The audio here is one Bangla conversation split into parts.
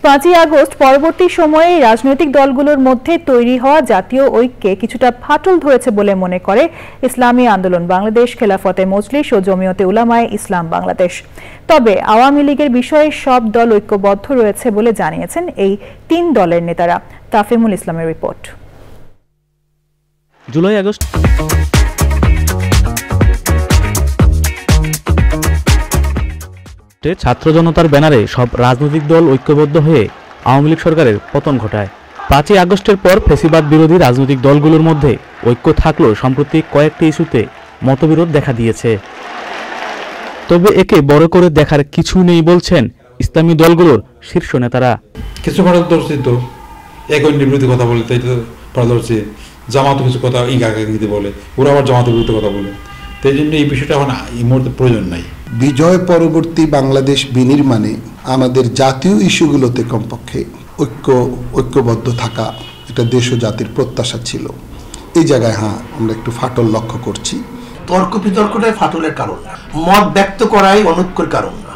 5ই আগস্ট পরবর্তী সময়ে রাজনৈতিক দলগুলোর মধ্যে তৈরি হওয়া জাতীয় ঐক্যে কিছুটা ফাটল ধরেছে বলে মনে করে ইসলামী আন্দোলন বাংলাদেশ, খেলাফতে মজলিস ও জমিয়তে উলামায়ে ইসলাম বাংলাদেশ। তবে আওয়ামী লীগের বিষয়ে সব দল ঐক্যবদ্ধ রয়েছে বলে জানিয়েছেন এই 3 দলের নেতারা। তাফিমুল ইসলামের রিপোর্ট। জুলাই আগস্ট ছাত্র জনতার ব্যানারে সব রাজনৈতিক দল ঐক্যবদ্ধ হয়ে আওয়ামী লীগ সরকারের পতন ঘটায়। 5ই আগস্টের পর ফ্যাসিবাদ বিরোধী রাজনৈতিক দলগুলোর মধ্যে ঐক্য থাকলেও সম্প্রতি কয়েকটি ইস্যুতে মতবিরোধ দেখা দিয়েছে। তবে একে বড় করে দেখার কিছু নেই বলছেন ইসলামী দলগুলোর শীর্ষ নেতারা। কিছু পারদর্শিত একই বিরোধী কথা বলে, তাই পারদর্শী জামাত কিছু কথা ইঙ্গিতে বলে, ওরা আবার জামাতের বিরুদ্ধে কথা বলে। তাই জন্য এই বিষয়টা এখন এই মুহূর্তে প্রয়োজন নাই। বিজয় পরবর্তী বাংলাদেশ বিনির্মাণে আমাদের জাতীয় ইস্যুগুলোতে কমপক্ষে ঐক্যবদ্ধ থাকা এটা দেশ ও জাতির প্রত্যাশা ছিল। এই জায়গায় আমরা একটু ফাটল লক্ষ্য করছি। তর্ক বিতর্কটাই ফাটলের কারণ না, মত ব্যক্ত করাই অনৈক্যের কারণ না।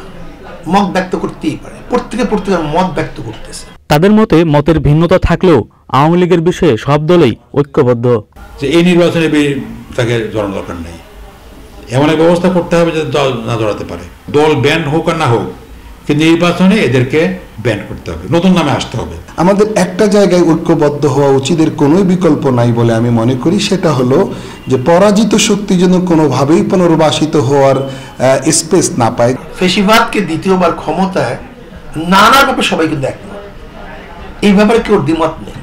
মত ব্যক্ত করতেই পারে, প্রত্যেকের মত ব্যক্ত করতেছে। তাদের মতে মতের ভিন্নতা থাকলেও আওয়ামী লীগের বিষয়ে সব দলই ঐক্যবদ্ধ। যে এই নির্বাচনে তাকে জড়ানো দরকার নেই, এমন এক ব্যবস্থা করতে হবে যাতে দল না জড়াতে পারে। দল ব্যান্ড হোক আর না হোক, কিন্তু নির্বাচনে এদেরকে ব্যান্ড করতে হবে, নতুন নামে আসতে হবে। আমাদের একটা জায়গায় ঐক্যবদ্ধ হওয়া উচিত, এর কোনো বিকল্প নাই বলে আমি মনে করি। সেটা হলো যে পরাজিত শক্তি যেন কোনোভাবেই পুনর্বাসিত হওয়ার স্পেস না পায়। ফ্যাসিবাদকে দ্বিতীয়বার ক্ষমতায় নানার ব্যাপারে সবাই কিন্তু একমত, এই ব্যাপারে কেউ দ্বিমত নেই।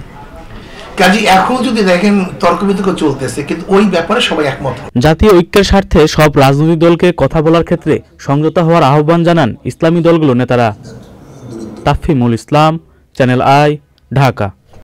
কাজে এখন যদি দেখেন তর্ক বিতর্ক চলতেছে, কিন্তু ওই ব্যাপারে সবাই একমত। জাতীয় ঐক্যের স্বার্থে সব রাজনৈতিক দলকে কথা বলার ক্ষেত্রে সমঝোতা হওয়ার আহ্বান জানান ইসলামী দলগুলোর নেতারা। তাফিমুল ইসলাম, চ্যানেল আই, ঢাকা।